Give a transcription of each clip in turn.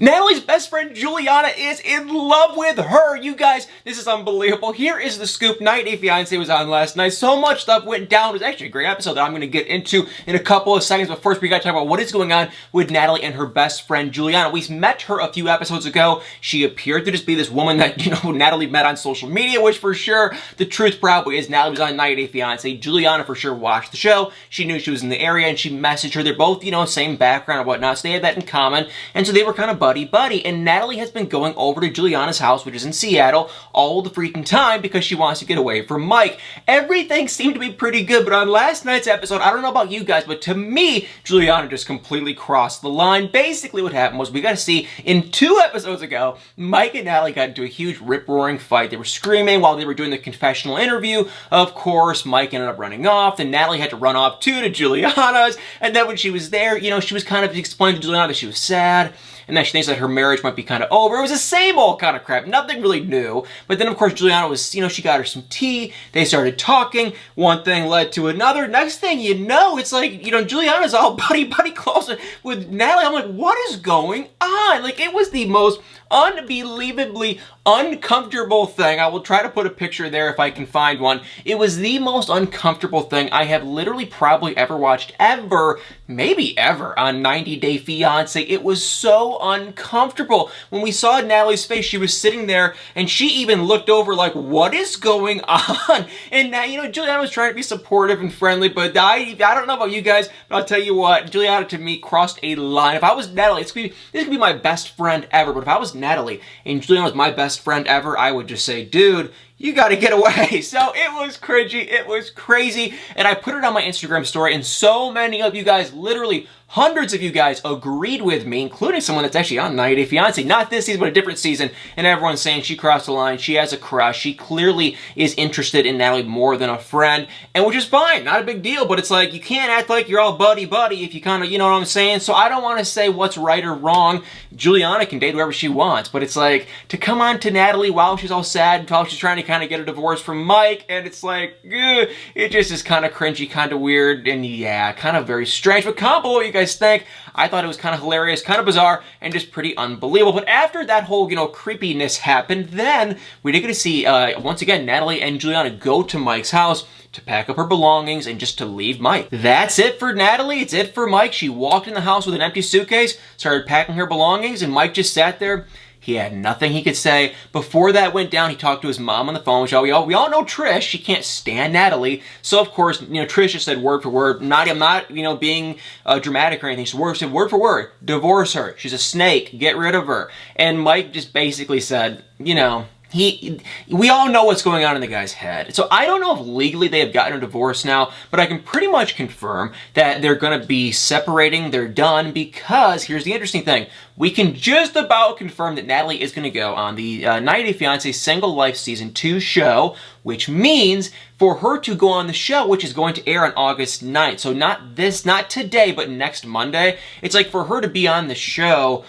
Natalie's best friend Juliana is in love with her. You guys, this is unbelievable. Here is the scoop. 90 Day Fiance was on last night. So much stuff went down. It was actually a great episode that I'm going to get into in a couple of seconds. But first, we got to talk about what is going on with Natalie and her best friend Juliana. We met her a few episodes ago. She appeared to just be this woman that, Natalie met on social media, which for sure, the truth probably is Natalie was on 90 Day Fiance. Juliana for sure watched the show. She knew she was in the area and she messaged her. They're both, same background and whatnot. So they had that in common. And so they were kind of buddy, and Natalie has been going over to Juliana's house, which is in Seattle, all the freaking time because she wants to get away from Mike. Everything seemed to be pretty good, but on last night's episode, I don't know about you guys, but to me, Juliana just completely crossed the line. Basically what happened was we got to see in 2 episodes ago, Mike and Natalie got into a huge rip-roaring fight. They were screaming while they were doing the confessional interview. Of course, Mike ended up running off, then Natalie had to run off too to Juliana's, and then when she was there, she was kind of explaining to Juliana that she was sad, and that she thinks that her marriage might be kind of over. It was the same old kind of crap, nothing really new. But then, of course, Juliana was, she got her some tea. They started talking. One thing led to another. Next thing you know, it's like, Juliana's all buddy close with Natalie. I'm like, what is going on? Like, it was the most unbelievably uncomfortable thing. I will try to put a picture there if I can find one. It was the most uncomfortable thing I have literally probably ever watched ever, maybe ever, on 90 Day Fiance. It was so uncomfortable. When we saw Natalie's face, she was sitting there and she even looked over like, what is going on? And now, Juliana was trying to be supportive and friendly, but I don't know about you guys, but I'll tell you what, Juliana to me crossed a line. If I was Natalie, this could be my best friend ever, but if I was Natalie and Juliana was my best friend ever, I would just say, dude, you gotta get away. So it was cringy, it was crazy, and I put it on my Instagram story, and so many of you guys, literally hundreds of you guys, agreed with me, including someone that's actually on 90 Day Fiance, not this season, but a different season, and everyone's saying she crossed the line, she has a crush, she clearly is interested in Natalie more than a friend, and which is fine, not a big deal, but it's like, you can't act like you're all buddy-buddy if you kind of, you know what I'm saying? So I don't want to say what's right or wrong. Juliana can date whoever she wants, but it's like, to come on to Natalie while she's all sad, while she's trying to kind of get a divorce from Mike, and it's like, it just is kind of cringy, kind of weird, and yeah, kind of very strange, but comment below what you guys think. I thought it was kind of hilarious, kind of bizarre, and just pretty unbelievable. But after that whole, creepiness happened, then we did get to see, once again, Natalie and Juliana go to Mike's house to pack up her belongings and just to leave Mike. That's it for Natalie. It's it for Mike. She walked in the house with an empty suitcase, started packing her belongings, and Mike just sat there. He had nothing he could say. Before that went down, he talked to his mom on the phone, which we all know Trish. She can't stand Natalie. So, of course, Trish just said word for word. I'm not, being dramatic or anything. She said word for word, divorce her. She's a snake. Get rid of her. And Mike just basically said, we all know what's going on in the guy's head. So I don't know if legally they have gotten a divorce now, but I can pretty much confirm that they're going to be separating. They're done because here's the interesting thing. We can just about confirm that Natalie is going to go on the 90 Day Fiance Single Life Season 2 show, which means for her to go on the show, which is going to air on August 9th. So not today, but next Monday. It's like for her to be on the show,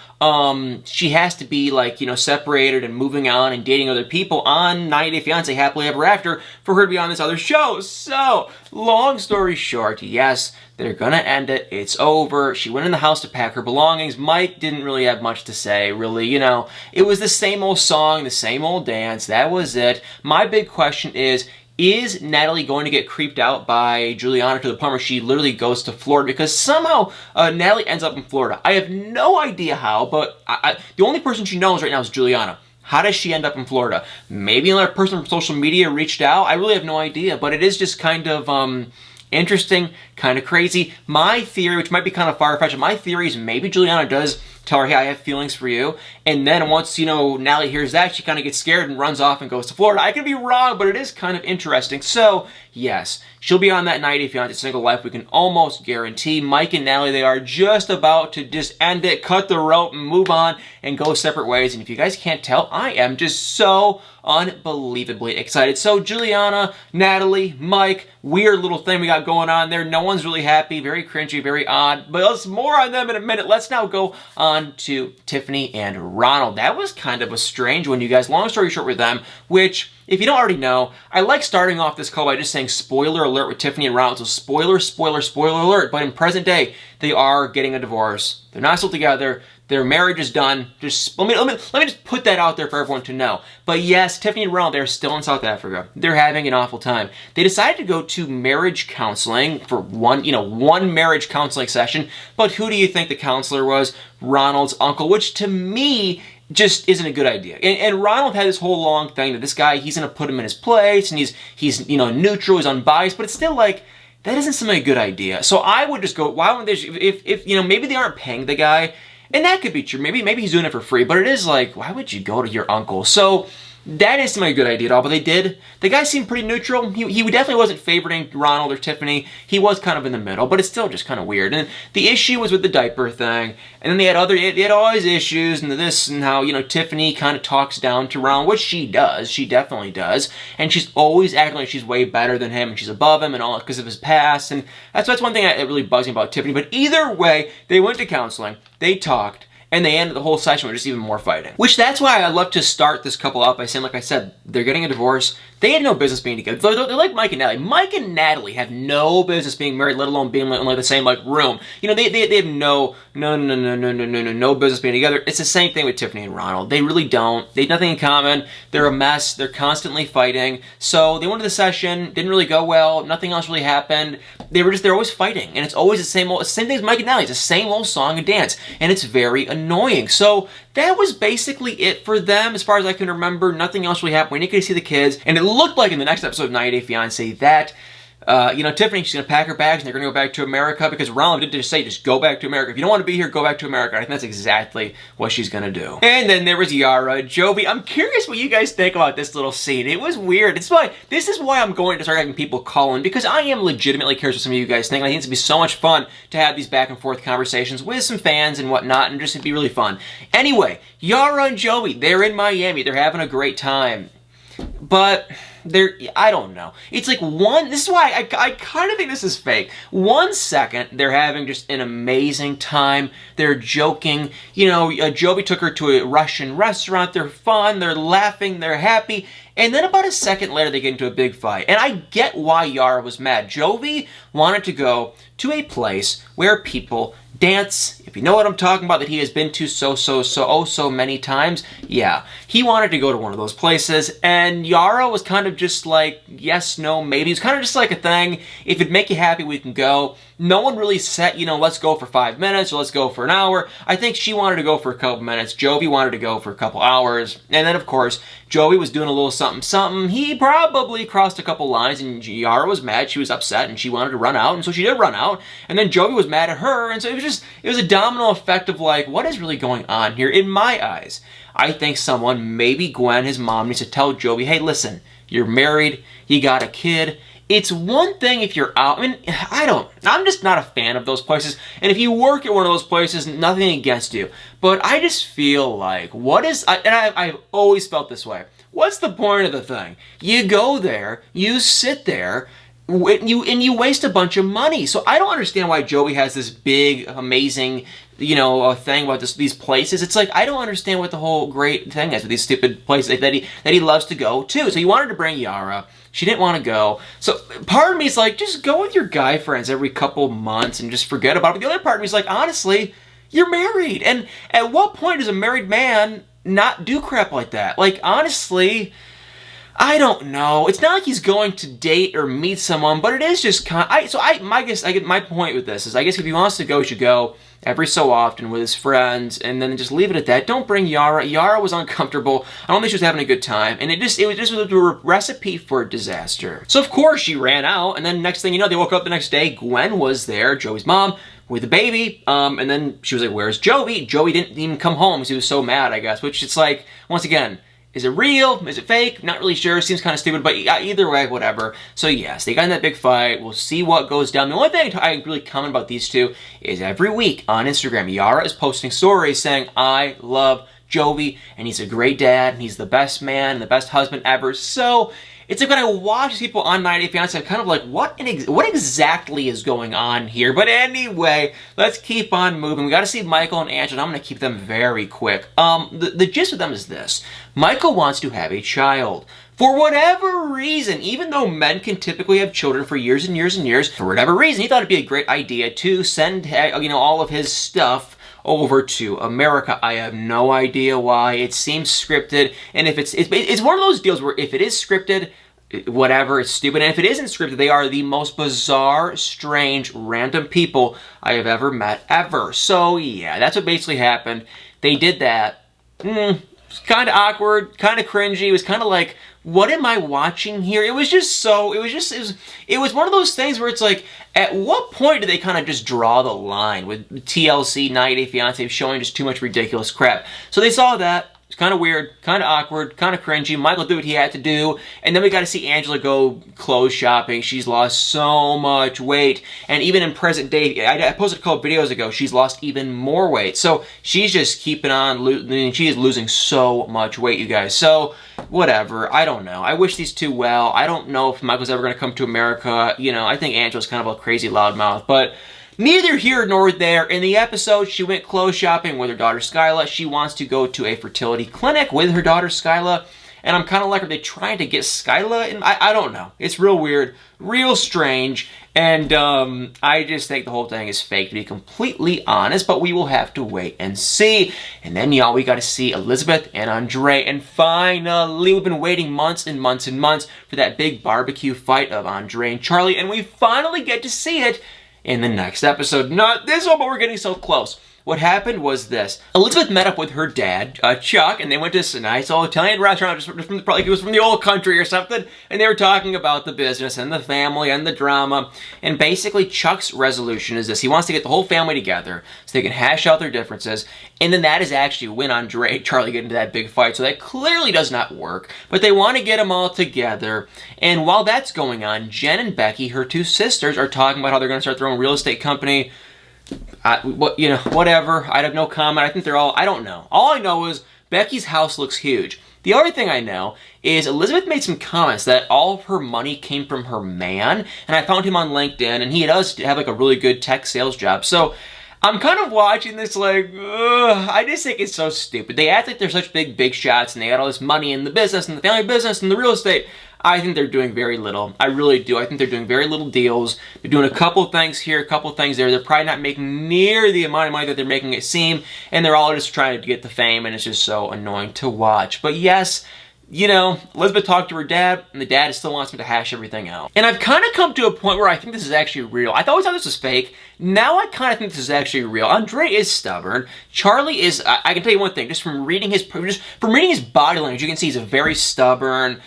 she has to be like, separated and moving on and dating other people on 90 Day Fiance Happily Ever After for her to be on this other show. So, long story short, yes, they're gonna end it. It's over. She went in the house to pack her belongings. Mike didn't really have much to say, really. It was the same old song, the same old dance. That was it. My big question is Natalie going to get creeped out by Juliana to the point where she literally goes to Florida? Because somehow Natalie ends up in Florida. I have no idea how, but the only person she knows right now is Juliana. How does she end up in Florida? Maybe another person from social media reached out. I really have no idea, but it is just kind of interesting, kind of crazy. My theory, which might be kind of far-fetched, my theory is maybe Juliana does tell her, hey, I have feelings for you. And then once, Natalie hears that, she kind of gets scared and runs off and goes to Florida. I could be wrong, but it is kind of interesting. So, yes, she'll be on that 90 Day Fiance Single Life. We can almost guarantee. Mike and Natalie, they are just about to just end it, cut the rope, and move on and go separate ways. And if you guys can't tell, I am just so unbelievably excited. So, Juliana, Natalie, Mike, weird little thing we got going on there. No one's really happy. Very cringy, very odd. But let's more on them in a minute. Let's now go on to Tiffany and Ronald. That was kind of a strange one, you guys. Long story short with them, which, if you don't already know, I like starting off this call by just saying spoiler alert with Tiffany and Ronald. So spoiler alert. But in present day, they are getting a divorce. They're not still together. Their marriage is done. Just let me just put that out there for everyone to know. But yes, Tiffany and Ronald, they're still in South Africa. They're having an awful time. They decided to go to marriage counseling for one marriage counseling session. But who do you think the counselor was? Ronald's uncle, which to me just isn't a good idea. And Ronald had this whole long thing that this guy, he's gonna put him in his place, and he's neutral, he's unbiased, but it's still like, that doesn't seem like a good idea. So I would just go, why wouldn't they, if maybe they aren't paying the guy, and that could be true, maybe he's doing it for free, but it is like, why would you go to your uncle? So that didn't seem like a good idea at all, but they did. The guy seemed pretty neutral. He definitely wasn't favoring Ronald or Tiffany. He was kind of in the middle, but it's still just kind of weird. And the issue was with the diaper thing, and then they had all these issues, and this, and how, Tiffany kind of talks down to Ronald, which she does. She definitely does. And she's always acting like she's way better than him, and she's above him, and all because of his past. And that's one thing that really bugs me about Tiffany. But either way, they went to counseling, they talked, and they ended the whole session with just even more fighting. Which, that's why I love to start this couple up by saying, like I said, they're getting a divorce. They had no business being together. They're like Mike and Natalie. Mike and Natalie have no business being married, let alone being in the same room. They have no business being together. It's the same thing with Tiffany and Ronald. They really don't. They have nothing in common. They're a mess. They're constantly fighting. So they went to the session, didn't really go well. Nothing else really happened. They're always fighting, and it's always the same thing as Mike and Natalie. It's the same old song and dance, and it's very annoying. So that was basically it for them, as far as I can remember. Nothing else really happened. We didn't get to see the kids, and it looked like in the next episode of 90 Day Fiance that Tiffany, she's gonna pack her bags and they're gonna go back to America, because Ronald did just say, just go back to America. If you don't want to be here, go back to America. I think that's exactly what she's gonna do. And then there was Yara, Jovi. I'm curious what you guys think about this little scene. It was weird. This is why I'm going to start having people call in, because I am legitimately curious what some of you guys think. I think it's gonna be so much fun to have these back and forth conversations with some fans and whatnot, and just it'd be really fun. Anyway, Yara and Jovi, they're in Miami. They're having a great time. But I don't know. It's like this is why I kind of think this is fake. 1 second, they're having just an amazing time. They're joking. Jovi took her to a Russian restaurant. They're fun. They're laughing. They're happy. And then about a second later, they get into a big fight. And I get why Yara was mad. Jovi wanted to go to a place where people dance. If you know what I'm talking about, that he has been to so many times. Yeah, he wanted to go to one of those places, and Yara was kind of just like, yes, no, maybe. It's kind of just like a thing. If it'd make you happy, we can go. No one really said, let's go for 5 minutes or let's go for an hour. I think she wanted to go for a couple minutes. Jovi wanted to go for a couple hours. And then, of course, Jovi was doing a little something. He probably crossed a couple lines, and Yara was mad. She was upset, and she wanted to run out, and so she did run out. And then Jovi was mad at her, and so it was a domino effect of like, what is really going on here? In my eyes, I think someone, maybe Gwen, his mom, needs to tell Jovi, hey, listen, you're married, you got a kid. It's one thing if you're out. I'm just not a fan of those places. And if you work at one of those places, nothing against you. But I just feel like, I've always felt this way. What's the point of the thing? You go there, you sit there, and you waste a bunch of money. So I don't understand why Joey has this big, amazing, thing about these places. It's like, I don't understand what the whole great thing is with these stupid places that he loves to go to. So he wanted to bring Yara. She didn't want to go. So part of me is like, just go with your guy friends every couple months and just forget about it. But the other part of me is like, honestly, you're married. And at what point does a married man not do crap like that? Like, honestly, I don't know. It's not like he's going to date or meet someone, but it is just my point with this is, I guess if he wants to go, he should go every so often with his friends, and then just leave it at that. Don't bring Yara. Yara was uncomfortable. I don't think she was having a good time, and it was just a recipe for disaster. So of course she ran out, and then next thing you know, they woke up the next day. Gwen was there, Joey's mom, with the baby, and then she was like, "Where's Joey?" Joey didn't even come home because he was so mad, I guess. Which it's like, once again, is it real? Is it fake? Not really sure. Seems kind of stupid, but either way, whatever. So yes, they got in that big fight. We'll see what goes down. The only thing I really comment about these two is every week on Instagram, Yara is posting stories saying, I love Jovi, and he's a great dad, and he's the best man, and the best husband ever. So it's like when I watch people on 90 Day Fiance, I'm kind of like, what exactly is going on here? But anyway, let's keep on moving. We got to see Michael and Angela, and I'm going to keep them very quick. The gist of them is this. Michael wants to have a child. For whatever reason, even though men can typically have children for years and years and years, for whatever reason, he thought it'd be a great idea to send, all of his stuff over to America. I have no idea why. It seems scripted, and if it's one of those deals where if it is scripted, whatever, it's stupid. And if it isn't scripted, they are the most bizarre, strange, random people I have ever met, ever. So yeah, that's what basically happened. They did that. It's kind of awkward, kind of cringy. It was kind of like, what am I watching here? It was just so, it was one of those things where it's like, at what point do they kind of just draw the line with TLC, 90 Day Fiance showing just too much ridiculous crap? So they saw that. It's kind of weird, kind of awkward, kind of cringy. Michael did what he had to do, and then we got to see Angela go clothes shopping. She's lost so much weight, and even in present day, I posted a couple videos ago, she's lost even more weight. So she's just keeping on, she is losing so much weight, you guys. So whatever, I don't know. I wish these two well. I don't know if Michael's ever going to come to America. You know, I think Angela's kind of a crazy loudmouth, but neither here nor there. In the episode, she went clothes shopping with her daughter Skyla. She wants to go to a fertility clinic with her daughter Skyla. And I'm kind of like, are they trying to get Skyla in? I don't know. It's real weird, real strange. And I just think the whole thing is fake, to be completely honest. But we will have to wait and see. And then, y'all, we got to see Elizabeth and Andre. And finally, we've been waiting months and months and months for that big barbecue fight of Andre and Charlie. And we finally get to see it in the next episode. Not this one, but we're getting so close. What happened was this. Elizabeth met up with her dad, Chuck, and they went to this nice old Italian restaurant, just from probably it was from the old country or something, and they were talking about the business and the family and the drama. And basically, Chuck's resolution is this. He wants to get the whole family together so they can hash out their differences, and then that is actually when Andre and Charlie get into that big fight. So that clearly does not work, but they want to get them all together. And while that's going on, Jen and Becky, her two sisters, are talking about how they're going to start their own real estate company. Whatever. I have no comment. I think they're all, I don't know. All I know is Becky's house looks huge. The other thing I know is Elizabeth made some comments that all of her money came from her man, and I found him on LinkedIn, and he does have like a really good tech sales job. So I'm kind of watching this like, I just think it's so stupid. They act like they're such big shots, and they got all this money in the business, and the family business, and the real estate. I think they're doing very little. I really do. I think they're doing very little deals. They're doing a couple things here, a couple things there. They're probably not making near the amount of money that they're making it seem, and they're all just trying to get the fame, and it's just so annoying to watch. But yes, you know, Elizabeth talked to her dad, and the dad still wants me to hash everything out. And I've kind of come to a point where I think this is actually real. I always thought this was fake. Now I kind of think this is actually real. Andre is stubborn. Charlie is, I can tell you one thing, just from reading his body language, you can see he's a very stubborn,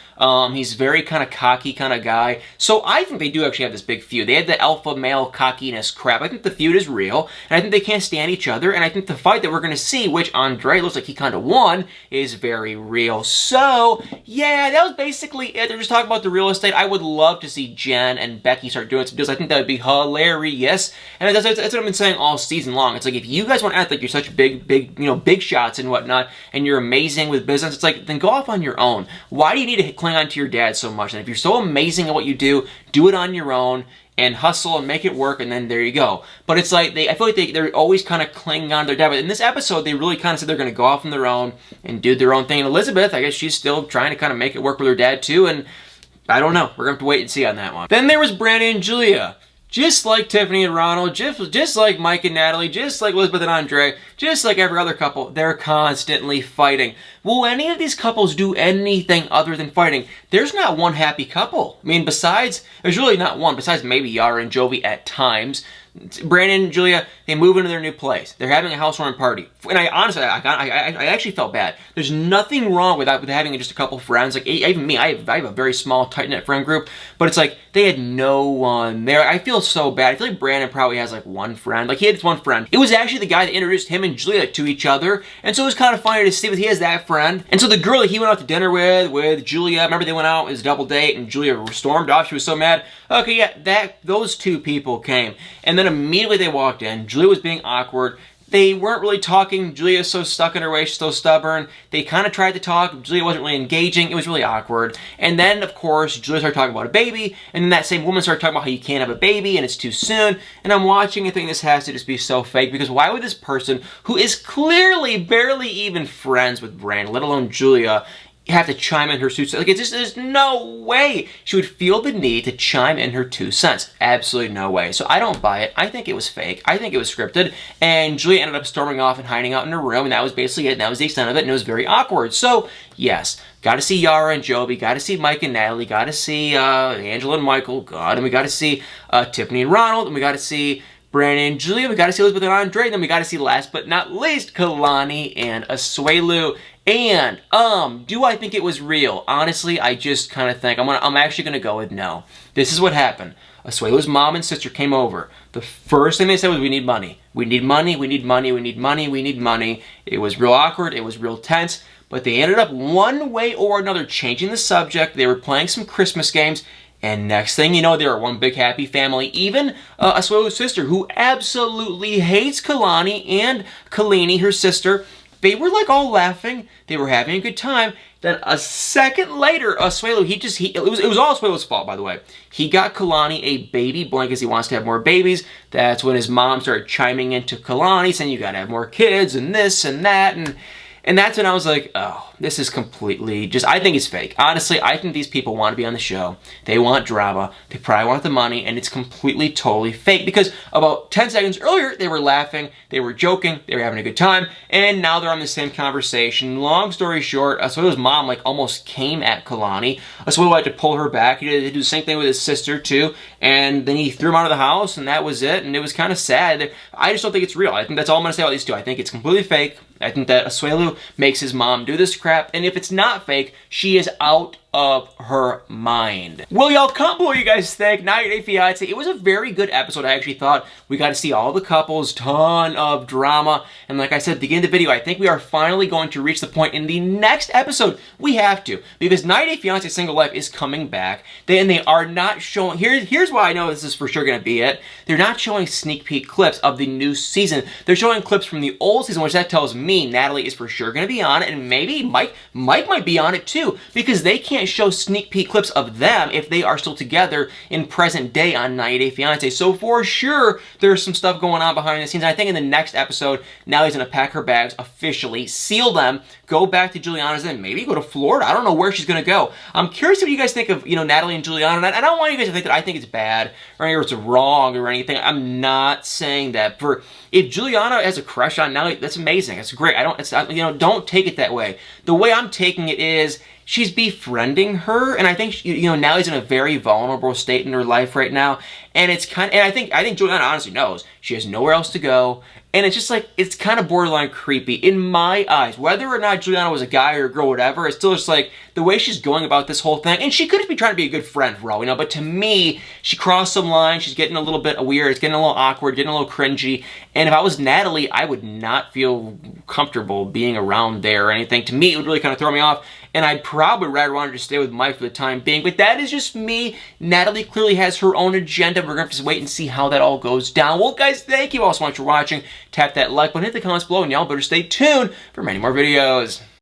he's very kind of cocky kind of guy. So I think they do actually have this big feud. They had the alpha male cockiness crap. I think the feud is real, and I think they can't stand each other, and I think the fight that we're going to see, which Andre looks like he kind of won, is very real. So, yeah, that was basically it. They're just talking about the real estate. I would love to see Jen and Becky start doing some deals. I think that would be hilarious. And that's what I've been saying all season long. It's like, if you guys want to act like you're such big shots and whatnot, and you're amazing with business, it's like, then go off on your own. Why do you need to cling on to your dad so much? And if you're so amazing at what you do it on your own and hustle and make it work, and then there you go. But it's like, I feel like they're always kind of clinging on to their dad. But in this episode, they really kind of said they're going to go off on their own and do their own thing. And Elizabeth, I guess she's still trying to kind of make it work with her dad too, and I don't know. We're going to have to wait and see on that one. Then there was Brandon and Julia. Just like Tiffany and Ronald, just like Mike and Natalie, just like Elizabeth and Andre, just like every other couple, they're constantly fighting. Will any of these couples do anything other than fighting? There's not one happy couple. I mean, there's really not one, besides maybe Yara and Jovi at times. Brandon and Julia, they move into their new place. They're having a housewarming party. And I honestly, I actually felt bad. There's nothing wrong with having just a couple friends. Like, even me, I have a very small, tight-knit friend group. But it's like, they had no one there. I feel so bad. I feel like Brandon probably has like one friend. Like, he had this one friend. It was actually the guy that introduced him and Julia to each other. And so it was kind of funny to see that he has that friend. And so the girl that he went out to dinner with Julia, remember they went out, it was a double date, and Julia stormed off. She was so mad. Okay, yeah, those two people came. And then immediately they walked in. Julia was being awkward. They weren't really talking. Julia is so stuck in her way. She's so stubborn. They kind of tried to talk. Julia wasn't really engaging. It was really awkward. And then, of course, Julia started talking about a baby. And then that same woman started talking about how you can't have a baby and it's too soon. And I'm watching and thinking this has to just be so fake. Because why would this person, who is clearly barely even friends with Brandon, let alone Julia, have to chime in her 2 cents. Like, it's just, there's no way she would feel the need to chime in her 2 cents. Absolutely no way. So I don't buy it. I think it was fake. I think it was scripted. And Julia ended up storming off and hiding out in her room, and that was basically it. And that was the extent of it, and it was very awkward. So, yes, got to see Yara and Joby, got to see Mike and Natalie, got to see Angela and Michael, God, and we got to see Tiffany and Ronald, and we got to see Brandon and Julia, we got to see Elizabeth and Andre, and then we got to see, last but not least, Kalani and Asuelu. And, do I think it was real? Honestly, I just kind of think, I'm actually going to go with no. This is what happened. Asuelu's mom and sister came over. The first thing they said was, we need money. We need money, we need money, we need money, we need money. It was real awkward, it was real tense, but they ended up one way or another changing the subject. They were playing some Christmas games, and next thing you know, they were one big happy family. Even Asuelu's sister, who absolutely hates Kalani, and Kalini, her sister, they were like all laughing. They were having a good time. Then a second later, Asuelu, it was all Asuelu's fault, by the way. He got Kalani a baby blanket because he wants to have more babies. That's when his mom started chiming into Kalani, saying you gotta have more kids and this and that. And that's when I was like, oh, this is completely just, I think it's fake. Honestly, I think these people want to be on the show. They want drama. They probably want the money, and it's completely, totally fake. Because about 10 seconds earlier, they were laughing, they were joking, they were having a good time, and now they're on the same conversation. Long story short, Asuelu's mom like almost came at Kalani. Asuelu had to pull her back. He did the same thing with his sister too, and then he threw him out of the house, and that was it, and it was kind of sad. I just don't think it's real. I think that's all I'm going to say about these two. I think it's completely fake. I think that Asuelu makes his mom do this crap, and if it's not fake, she is out of her mind. Well, y'all, comment below what you guys think. 90 Day Fiance, it was a very good episode. I actually thought we got to see all the couples, ton of drama, and like I said at the beginning of the video, I think we are finally going to reach the point in the next episode. We have to, because 90 Day Fiance Single Life is coming back. They are not showing, here's why I know this is for sure going to be it. They're not showing sneak peek clips of the new season. They're showing clips from the old season, which that tells me Natalie is for sure going to be on it, and maybe Mike might be on it too, because they can't show sneak peek clips of them if they are still together in present day on 90 Day Fiance. So for sure, there's some stuff going on behind the scenes. And I think in the next episode, Natalie's going to pack her bags officially, seal them, go back to Juliana's, and maybe go to Florida. I don't know where she's going to go. I'm curious what you guys think of, Natalie and Juliana. And I don't want you guys to think that I think it's bad or it's wrong or anything. I'm not saying that. If Juliana has a crush on Natalie, that's amazing. It's great. Don't take it that way. The way I'm taking it is, she's befriending her, and I think Natalie's in a very vulnerable state in her life right now, and I think Juliana honestly knows she has nowhere else to go, and it's just like, it's kind of borderline creepy in my eyes. Whether or not Juliana was a guy or a girl, whatever, it's still just like the way she's going about this whole thing, and she could be trying to be a good friend for all, but to me, she crossed some lines. She's getting a little bit weird, it's getting a little awkward, getting a little cringy, and if I was Natalie, I would not feel comfortable being around there or anything. To me, it would really kind of throw me off, and I'd probably rather want her to stay with Mike for the time being, but that is just me. Natalie clearly has her own agenda. We're going to have to wait and see how that all goes down. Well, guys, thank you all so much for watching. Tap that like button, hit the comments below, and y'all better stay tuned for many more videos.